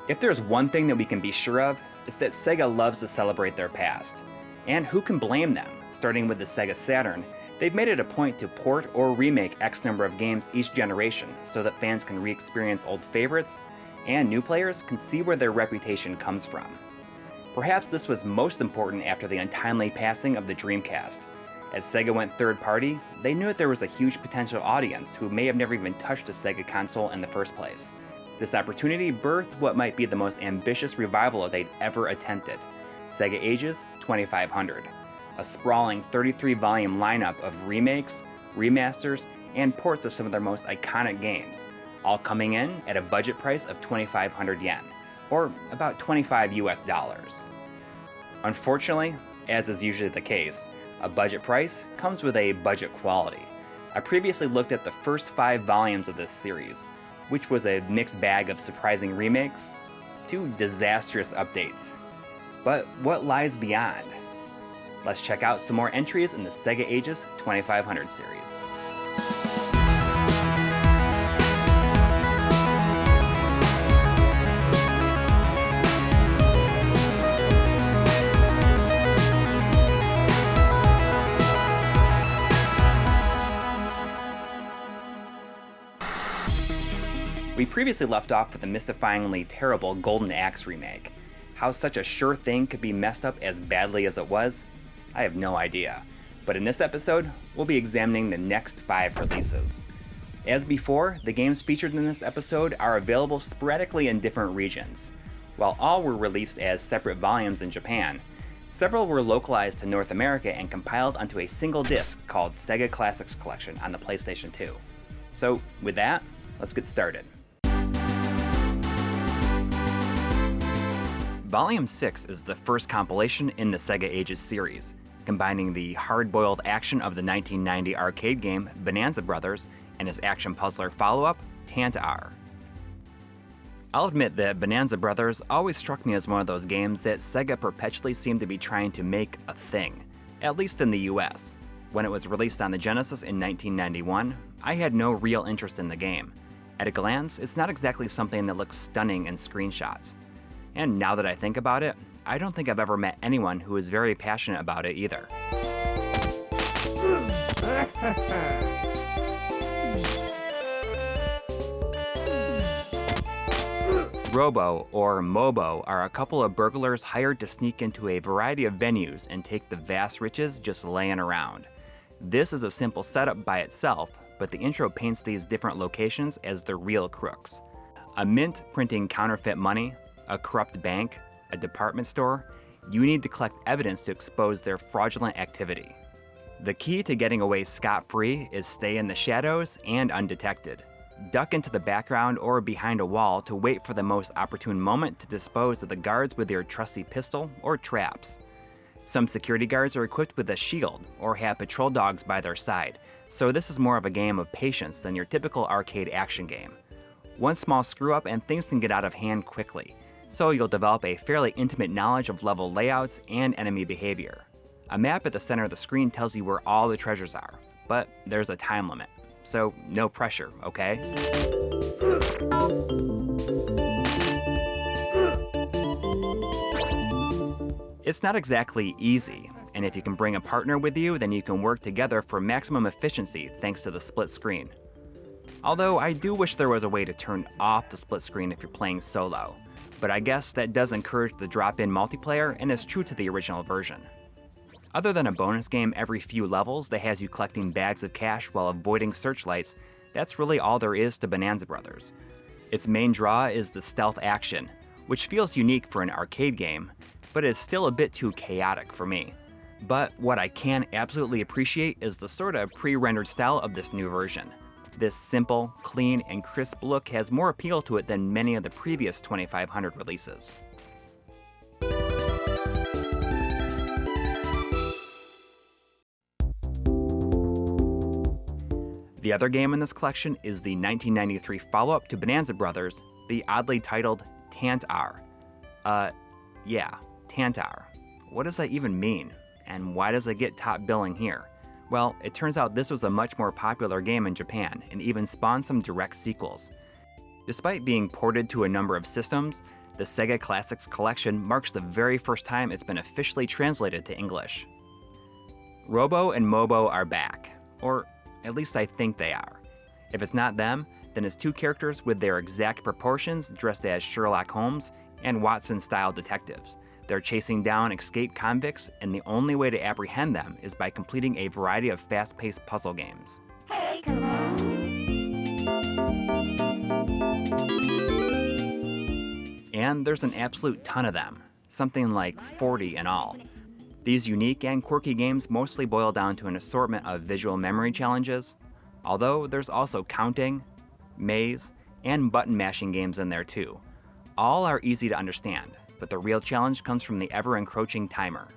If there's one thing that we can be sure of, it's that Sega loves to celebrate their past. And who can blame them? Starting with the Sega Saturn, they've made it a point to port or remake X number of games each generation so that fans can re-experience old favorites, and new players can see where their reputation comes from. Perhaps this was most important after the untimely passing of the Dreamcast. As Sega went third party, they knew that there was a huge potential audience who may have never even touched a Sega console in the first place. This opportunity birthed what might be the most ambitious revival they'd ever attempted, Sega Ages 2500, a sprawling 33-volume lineup of remakes, remasters, and ports of some of their most iconic games, all coming in at a budget price of 2,500 yen, or about $25 US. Unfortunately, as is usually the case, a budget price comes with a budget quality. I previously looked at the first 5 volumes of this series, which was a mixed bag of surprising remakes to disastrous updates. But what lies beyond? Let's check out some more entries in the Sega Ages 2500 series. We previously left off with the mystifyingly terrible Golden Axe remake. How such a sure thing could be messed up as badly as it was, I have no idea. But in this episode, we'll be examining the next 5 releases. As before, the games featured in this episode are available sporadically in different regions. While all were released as separate volumes in Japan, several were localized to North America and compiled onto a single disc called Sega Classics Collection on the PlayStation 2. So, with that, let's get started. Volume 6 is the first compilation in the Sega Ages series, combining the hard-boiled action of the 1990 arcade game Bonanza Brothers and its action puzzler follow-up, Tant-R. I'll admit that Bonanza Brothers always struck me as one of those games that Sega perpetually seemed to be trying to make a thing, at least in the US. When it was released on the Genesis in 1991, I had no real interest in the game. At a glance, it's not exactly something that looks stunning in screenshots. And now that I think about it, I don't think I've ever met anyone who is very passionate about it either. Robo, or Mobo, are a couple of burglars hired to sneak into a variety of venues and take the vast riches just laying around. This is a simple setup by itself, but the intro paints these different locations as the real crooks. A mint printing counterfeit money, a corrupt bank, a department store. You need to collect evidence to expose their fraudulent activity. The key to getting away scot-free is stay in the shadows and undetected. Duck into the background or behind a wall to wait for the most opportune moment to dispose of the guards with your trusty pistol or traps. Some security guards are equipped with a shield or have patrol dogs by their side, so this is more of a game of patience than your typical arcade action game. One small screw-up and things can get out of hand quickly, so you'll develop a fairly intimate knowledge of level layouts and enemy behavior. A map at the center of the screen tells you where all the treasures are, but there's a time limit, so no pressure, okay? It's not exactly easy, and if you can bring a partner with you, then you can work together for maximum efficiency thanks to the split screen. Although I do wish there was a way to turn off the split screen if you're playing solo. But I guess that does encourage the drop-in multiplayer and is true to the original version. Other than a bonus game every few levels that has you collecting bags of cash while avoiding searchlights, that's really all there is to Bonanza Brothers. Its main draw is the stealth action, which feels unique for an arcade game, but is still a bit too chaotic for me. But what I can absolutely appreciate is the sort of pre-rendered style of this new version. This simple, clean, and crisp look has more appeal to it than many of the previous 2500 releases. The other game in this collection is the 1993 follow-up to Bonanza Brothers, the oddly titled Tant-R. Yeah, Tant-R. What does that even mean? And why does it get top billing here? Well, it turns out this was a much more popular game in Japan and even spawned some direct sequels. Despite being ported to a number of systems, The Sega Classics Collection marks the very first time it's been officially translated to English. Robo and Mobo are back, or at least I think they are. If it's not them, then it's two characters with their exact proportions dressed as Sherlock Holmes and Watson-style detectives. They're chasing down escaped convicts, and the only way to apprehend them is by completing a variety of fast-paced puzzle games. Hey, come on. And there's an absolute ton of them, something like 40 in all. These unique and quirky games mostly boil down to an assortment of visual memory challenges, although there's also counting, maze, and button mashing games in there too. All are easy to understand, but the real challenge comes from the ever-encroaching timer.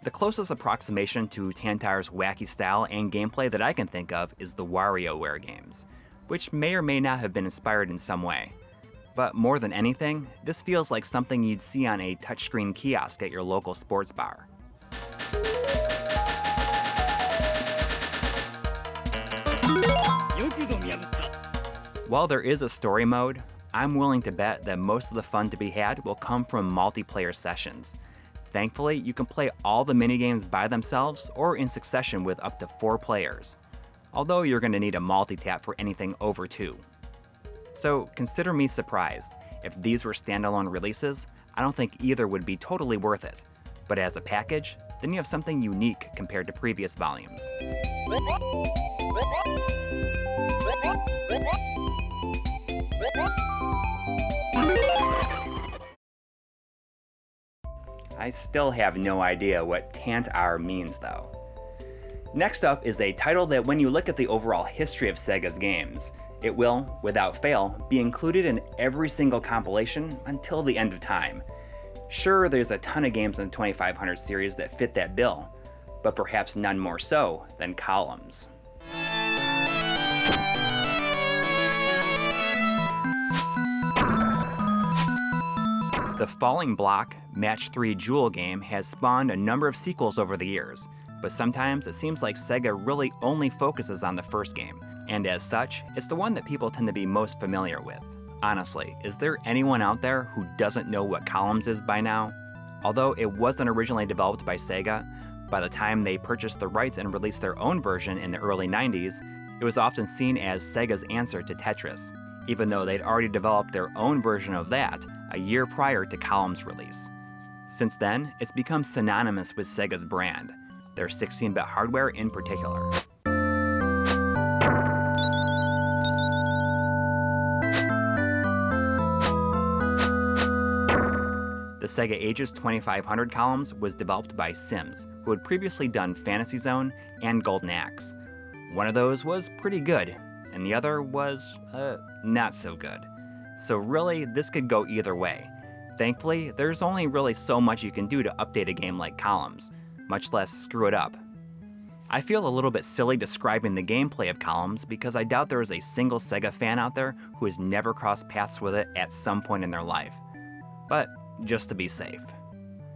The closest approximation to Tantare's wacky style and gameplay that I can think of is the WarioWare games, which may or may not have been inspired in some way. But more than anything, this feels like something you'd see on a touchscreen kiosk at your local sports bar. While there is a story mode, I'm willing to bet that most of the fun to be had will come from multiplayer sessions. Thankfully, you can play all the minigames by themselves or in succession with up to 4 players, although you're going to need a multi-tap for anything over 2. So consider me surprised. If these were standalone releases, I don't think either would be totally worth it. But as a package, then you have something unique compared to previous volumes. I still have no idea what Tant-R means though. Next up is a title that when you look at the overall history of Sega's games, it will, without fail, be included in every single compilation until the end of time. Sure, there's a ton of games in the 2500 series that fit that bill, but perhaps none more so than Columns. The Falling Block Match 3 Jewel game has spawned a number of sequels over the years, but sometimes it seems like Sega really only focuses on the first game, and as such, it's the one that people tend to be most familiar with. Honestly, is there anyone out there who doesn't know what Columns is by now? Although it wasn't originally developed by Sega, by the time they purchased the rights and released their own version in the early 90s, it was often seen as Sega's answer to Tetris, even though they'd already developed their own version of that a year prior to Columns' release. Since then, it's become synonymous with Sega's brand, their 16-bit hardware in particular. The Sega Ages 2500 Columns was developed by Sims, who had previously done Fantasy Zone and Golden Axe. One of those was pretty good, and the other was, not so good. So really, this could go either way. Thankfully, there's only really so much you can do to update a game like Columns, much less screw it up. I feel a little bit silly describing the gameplay of Columns because I doubt there is a single Sega fan out there who has never crossed paths with it at some point in their life. But just to be safe.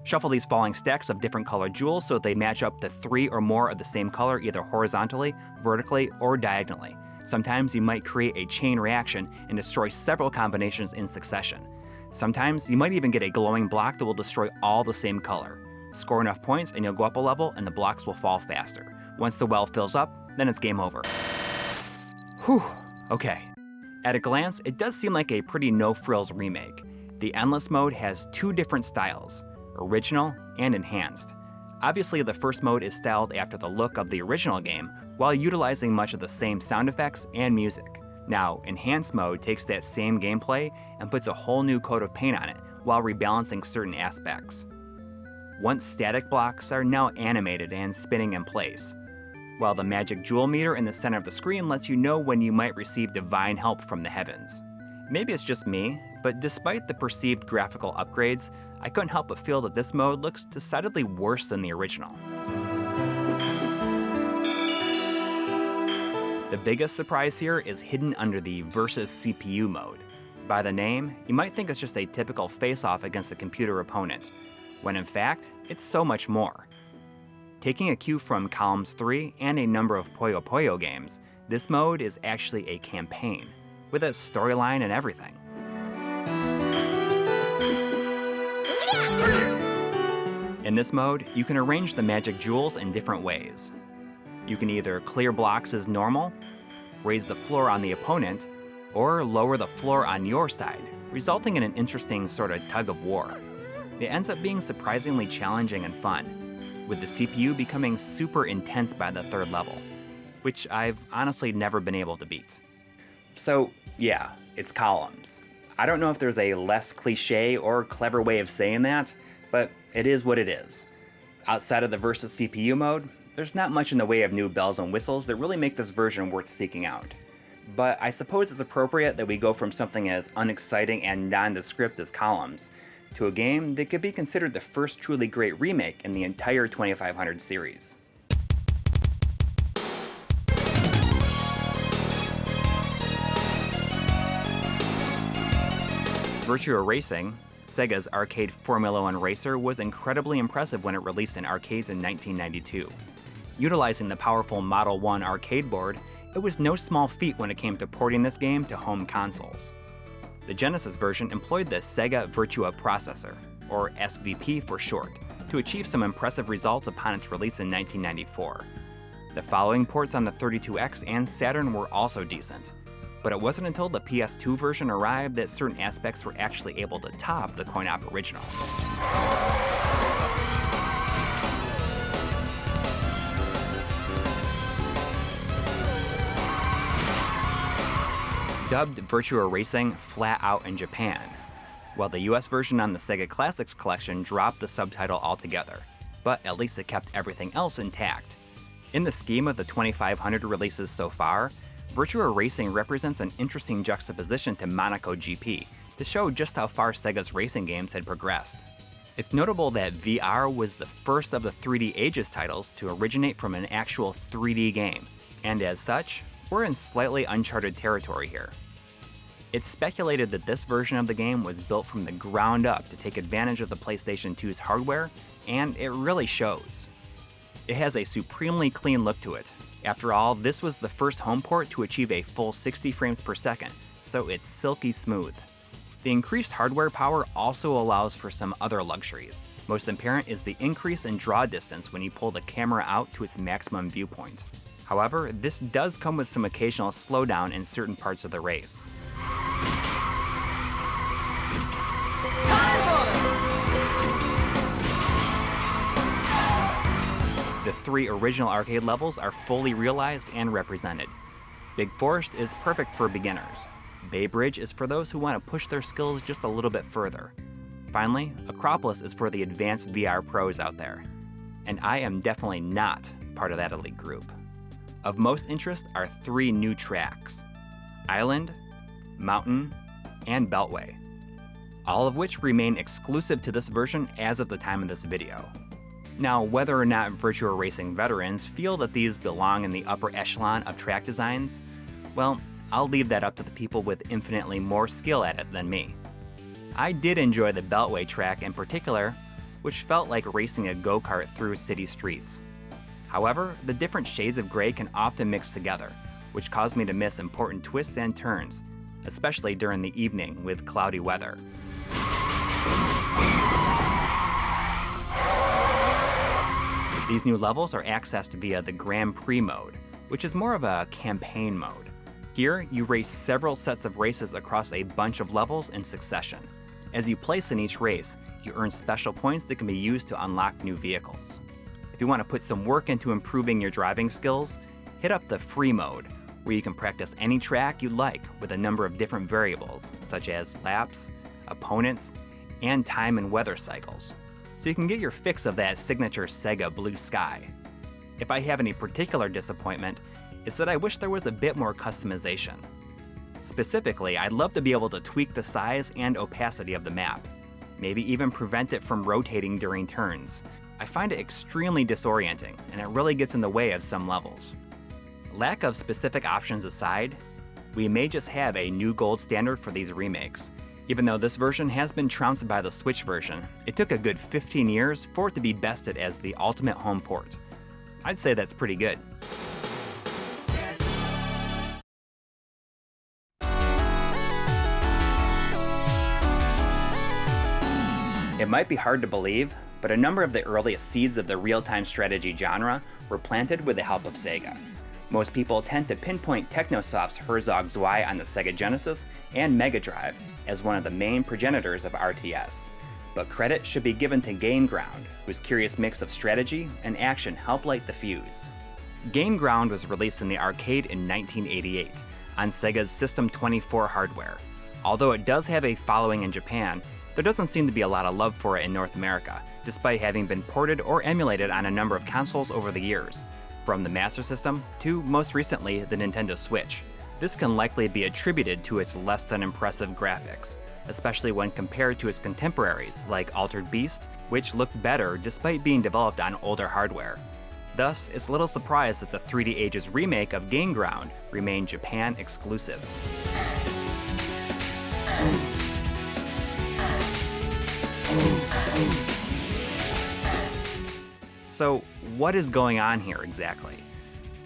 Shuffle these falling stacks of different colored jewels so that they match up to 3 or more of the same color either horizontally, vertically, or diagonally. Sometimes you might create a chain reaction and destroy several combinations in succession. Sometimes you might even get a glowing block that will destroy all the same color. Score enough points and you'll go up a level and the blocks will fall faster. Once the well fills up, then it's game over. Whew, okay. At a glance, it does seem like a pretty no-frills remake. The Endless mode has 2 different styles, original and enhanced. Obviously, the first mode is styled after the look of the original game, while utilizing much of the same sound effects and music. Now, enhanced mode takes that same gameplay and puts a whole new coat of paint on it, while rebalancing certain aspects. Once static blocks are now animated and spinning in place, while the magic jewel meter in the center of the screen lets you know when you might receive divine help from the heavens. Maybe it's just me, but despite the perceived graphical upgrades, I couldn't help but feel that this mode looks decidedly worse than the original. The biggest surprise here is hidden under the Versus CPU mode. By the name, you might think it's just a typical face-off against a computer opponent, when in fact, it's so much more. Taking a cue from Columns 3 and a number of Puyo Puyo games, this mode is actually a campaign, with a storyline and everything. In this mode, you can arrange the magic jewels in different ways. You can either clear blocks as normal, raise the floor on the opponent, or lower the floor on your side, resulting in an interesting sort of tug of war. It ends up being surprisingly challenging and fun, with the CPU becoming super intense by the third level, which I've honestly never been able to beat. So yeah, it's columns. I don't know if there's a less cliche or clever way of saying that, but it is what it is. Outside of the Versus CPU mode, there's not much in the way of new bells and whistles that really make this version worth seeking out. But I suppose it's appropriate that we go from something as unexciting and nondescript as columns to a game that could be considered the first truly great remake in the entire 2500 series. Virtua Racing, Sega's arcade Formula One racer, was incredibly impressive when it released in arcades in 1992. Utilizing the powerful Model 1 arcade board, it was no small feat when it came to porting this game to home consoles. The Genesis version employed the Sega Virtua processor, or SVP for short, to achieve some impressive results upon its release in 1994. The following ports on the 32X and Saturn were also decent, but it wasn't until the PS2 version arrived that certain aspects were actually able to top the coin-op original. Dubbed Virtua Racing flat out in Japan, while the US version on the Sega Classics collection dropped the subtitle altogether, but at least it kept everything else intact. In the scheme of the 2500 releases so far, Virtua Racing represents an interesting juxtaposition to Monaco GP to show just how far Sega's racing games had progressed. It's notable that VR was the first of the 3D Ages titles to originate from an actual 3D game, and as such, we're in slightly uncharted territory here. It's speculated that this version of the game was built from the ground up to take advantage of the PlayStation 2's hardware, and it really shows. It has a supremely clean look to it. After all, this was the first home port to achieve a full 60 frames per second, so it's silky smooth. The increased hardware power also allows for some other luxuries. Most apparent is the increase in draw distance when you pull the camera out to its maximum viewpoint. However, this does come with some occasional slowdown in certain parts of the race. The 3 original arcade levels are fully realized and represented. Big Forest is perfect for beginners. Bay Bridge is for those who want to push their skills just a little bit further. Finally, Acropolis is for the advanced VR pros out there. And I am definitely not part of that elite group. Of most interest are 3 new tracks: Island, Mountain, and Beltway, all of which remain exclusive to this version as of the time of this video. Now, whether or not Virtua Racing veterans feel that these belong in the upper echelon of track designs, well, I'll leave that up to the people with infinitely more skill at it than me. I did enjoy the Beltway track in particular, which felt like racing a go-kart through city streets. However, the different shades of gray can often mix together, which caused me to miss important twists and turns, especially during the evening with cloudy weather. These new levels are accessed via the Grand Prix mode, which is more of a campaign mode. Here, you race several sets of races across a bunch of levels in succession. As you place in each race, you earn special points that can be used to unlock new vehicles. If you want to put some work into improving your driving skills, hit up the free mode, where you can practice any track you like with a number of different variables, such as laps, opponents, and time and weather cycles, so you can get your fix of that signature Sega blue sky. If I have any particular disappointment, it's that I wish there was a bit more customization. Specifically, I'd love to be able to tweak the size and opacity of the map, maybe even prevent it from rotating during turns. I find it extremely disorienting, and it really gets in the way of some levels. Lack of specific options aside, we may just have a new gold standard for these remakes. Even though this version has been trounced by the Switch version, it took a good 15 years for it to be bested as the ultimate home port. I'd say that's pretty good. It might be hard to believe, but a number of the earliest seeds of the real-time strategy genre were planted with the help of Sega. Most people tend to pinpoint Technosoft's Herzog Zwei on the Sega Genesis and Mega Drive as one of the main progenitors of RTS. But credit should be given to Game Ground, whose curious mix of strategy and action helped light the fuse. Game Ground was released in the arcade in 1988 on Sega's System 24 hardware. Although it does have a following in Japan, there doesn't seem to be a lot of love for it in North America, despite having been ported or emulated on a number of consoles over the years, from the Master System to, most recently, the Nintendo Switch. This can likely be attributed to its less than impressive graphics, especially when compared to its contemporaries like Altered Beast, which looked better despite being developed on older hardware. Thus, it's little surprise that the 3D Ages remake of Game Ground remained Japan exclusive. So, what is going on here exactly?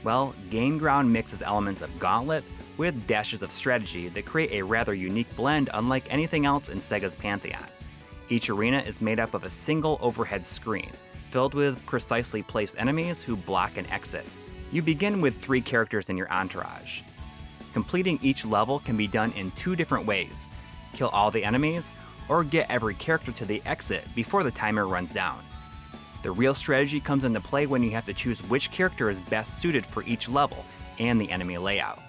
Well, Game Ground mixes elements of Gauntlet with dashes of strategy that create a rather unique blend unlike anything else in Sega's pantheon. Each arena is made up of a single overhead screen, filled with precisely placed enemies who block and exit. You begin with 3 characters in your entourage. Completing each level can be done in 2 different ways: kill all the enemies, or get every character to the exit before the timer runs down. The real strategy comes into play when you have to choose which character is best suited for each level and the enemy layout.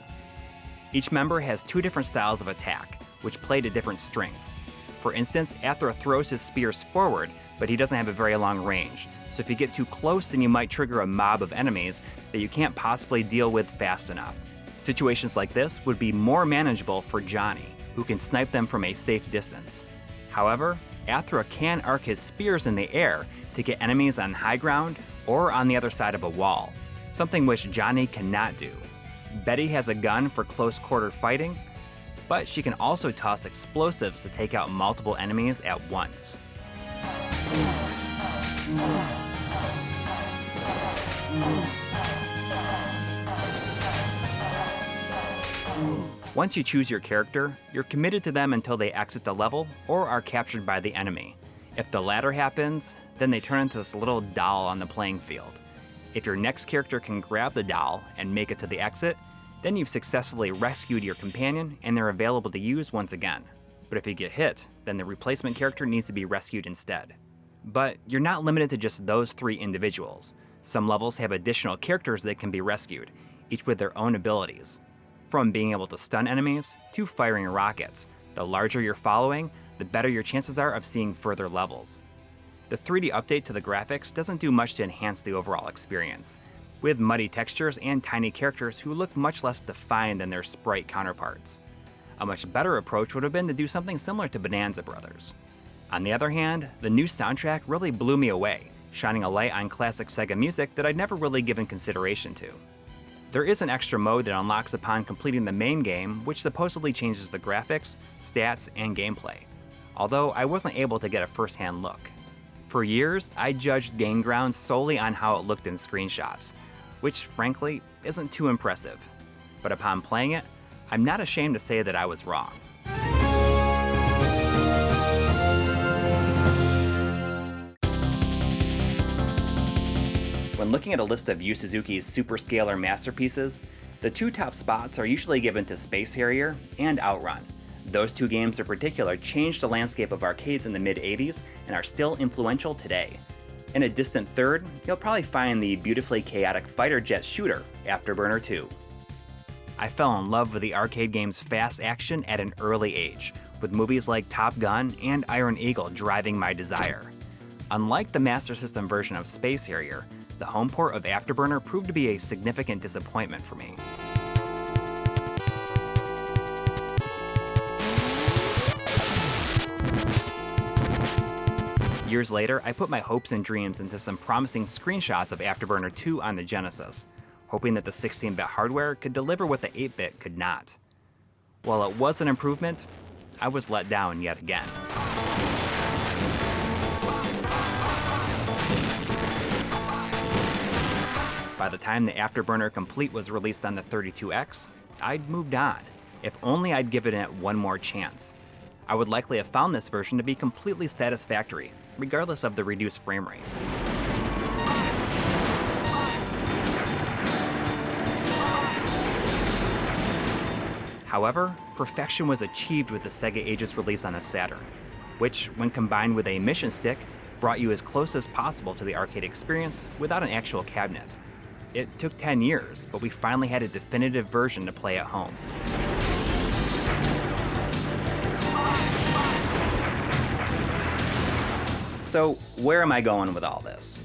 Each member has 2 different styles of attack, which play to different strengths. For instance, Athra throws his spears forward, but he doesn't have a very long range, so if you get too close then you might trigger a mob of enemies that you can't possibly deal with fast enough. Situations like this would be more manageable for Johnny, who can snipe them from a safe distance. However, Athra can arc his spears in the air to get enemies on high ground or on the other side of a wall, something which Johnny cannot do. Betty has a gun for close quarter fighting, but she can also toss explosives to take out multiple enemies at once. Once you choose your character, you're committed to them until they exit the level or are captured by the enemy. If the latter happens, then they turn into this little doll on the playing field. If your next character can grab the doll and make it to the exit, then you've successfully rescued your companion and they're available to use once again. But if you get hit, then the replacement character needs to be rescued instead. But you're not limited to just those 3 individuals. Some levels have additional characters that can be rescued, each with their own abilities. From being able to stun enemies to firing rockets, the larger you're following, the better your chances are of seeing further levels. The 3D update to the graphics doesn't do much to enhance the overall experience, with muddy textures and tiny characters who look much less defined than their sprite counterparts. A much better approach would have been to do something similar to Bonanza Brothers. On the other hand, the new soundtrack really blew me away, shining a light on classic Sega music that I'd never really given consideration to. There is an extra mode that unlocks upon completing the main game, which supposedly changes the graphics, stats, and gameplay, although I wasn't able to get a first-hand look. For years, I judged Game Ground solely on how it looked in screenshots, which frankly isn't too impressive. But upon playing it, I'm not ashamed to say that I was wrong. When looking at a list of Yu Suzuki's superscalar masterpieces, the 2 top spots are usually given to Space Harrier and Outrun. Those 2 games in particular changed the landscape of arcades in the mid-80s and are still influential today. In a distant third, you'll probably find the beautifully chaotic fighter jet shooter, AfterBurner 2. I fell in love with the arcade game's fast action at an early age, with movies like Top Gun and Iron Eagle driving my desire. Unlike the Master System version of Space Harrier, the home port of AfterBurner proved to be a significant disappointment for me. Years later, I put my hopes and dreams into some promising screenshots of AfterBurner 2 on the Genesis, hoping that the 16-bit hardware could deliver what the 8-bit could not. While it was an improvement, I was let down yet again. By the time the AfterBurner Complete was released on the 32X, I'd moved on. If only I'd given it one more chance. I would likely have found this version to be completely satisfactory, regardless of the reduced frame rate. However, perfection was achieved with the Sega Ages release on the Saturn, which, when combined with a mission stick, brought you as close as possible to the arcade experience without an actual cabinet. It took 10 years, but we finally had a definitive version to play at home. So, where am I going with all this?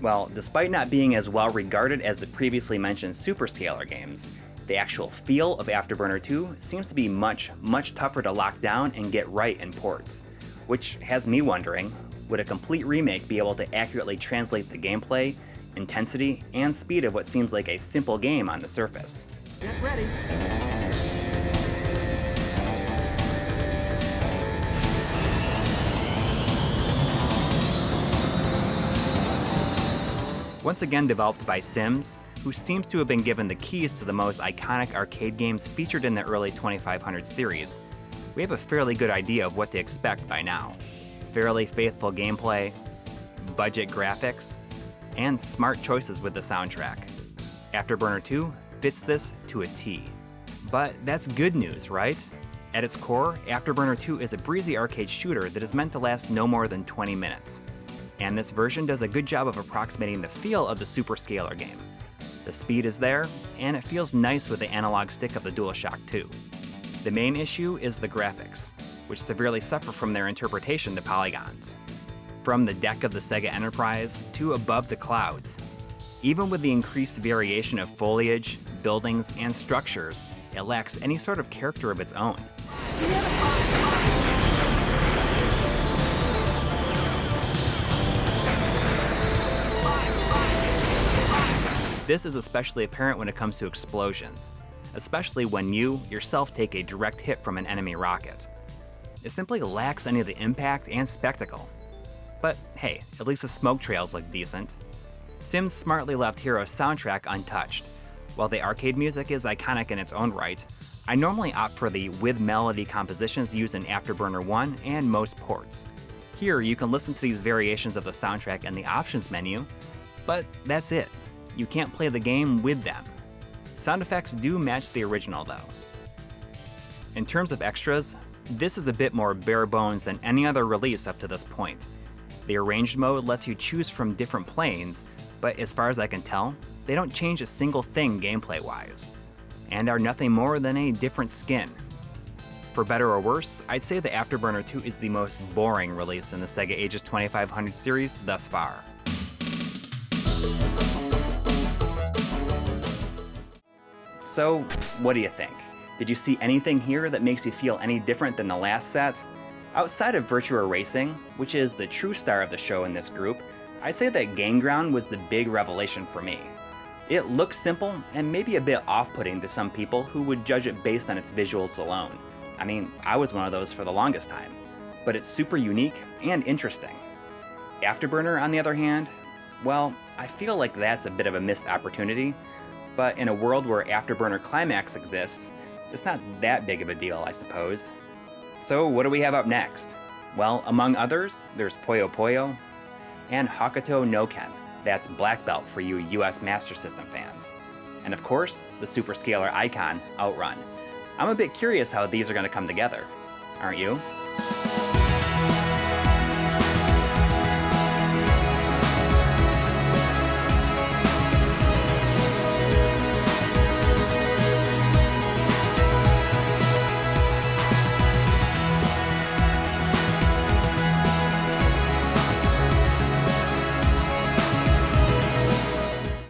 Well, despite not being as well regarded as the previously mentioned Superscalar games, the actual feel of AfterBurner 2 seems to be much tougher to lock down and get right in ports, which has me wondering, would a complete remake be able to accurately translate the gameplay, intensity, and speed of what seems like a simple game on the surface? Get ready. Once again developed by Sims, who seems to have been given the keys to the most iconic arcade games featured in the early 2500 series, we have a fairly good idea of what to expect by now. Fairly faithful gameplay, budget graphics, and smart choices with the soundtrack. AfterBurner 2 fits this to a T. But that's good news, right? At its core, AfterBurner 2 is a breezy arcade shooter that is meant to last no more than 20 minutes. And this version does a good job of approximating the feel of the Superscalar game. The speed is there, and it feels nice with the analog stick of the DualShock 2. The main issue is the graphics, which severely suffer from their interpretation to polygons. From the deck of the Sega Enterprise to above the clouds. Even with the increased variation of foliage, buildings, and structures, it lacks any sort of character of its own. This is especially apparent when it comes to explosions, especially when you, yourself, take a direct hit from an enemy rocket. It simply lacks any of the impact and spectacle. But hey, at least the smoke trails look decent. Sims smartly left Hero's soundtrack untouched. While the arcade music is iconic in its own right, I normally opt for the with melody compositions used in AfterBurner 1 and most ports. Here you can listen to these variations of the soundtrack in the options menu, but that's it. You can't play the game with them. Sound effects do match the original though. In terms of extras, this is a bit more bare bones than any other release up to this point. The arranged mode lets you choose from different planes, but as far as I can tell, they don't change a single thing gameplay-wise, and are nothing more than a different skin. For better or worse, I'd say the AfterBurner 2 is the most boring release in the Sega Ages 2500 series thus far. So, what do you think? Did you see anything here that makes you feel any different than the last set? Outside of Virtua Racing, which is the true star of the show in this group, I'd say that Game Ground was the big revelation for me. It looks simple and maybe a bit off-putting to some people who would judge it based on its visuals alone. I mean, I was one of those for the longest time. But it's super unique and interesting. AfterBurner, on the other hand, well, I feel like that's a bit of a missed opportunity. But in a world where AfterBurner Climax exists, it's not that big of a deal, I suppose. So what do we have up next? Well, among others, there's Puyo Puyo and Hokuto no Ken. That's Black Belt for you US Master System fans. And of course, the Superscalar icon, Outrun. I'm a bit curious how these are going to come together. Aren't you?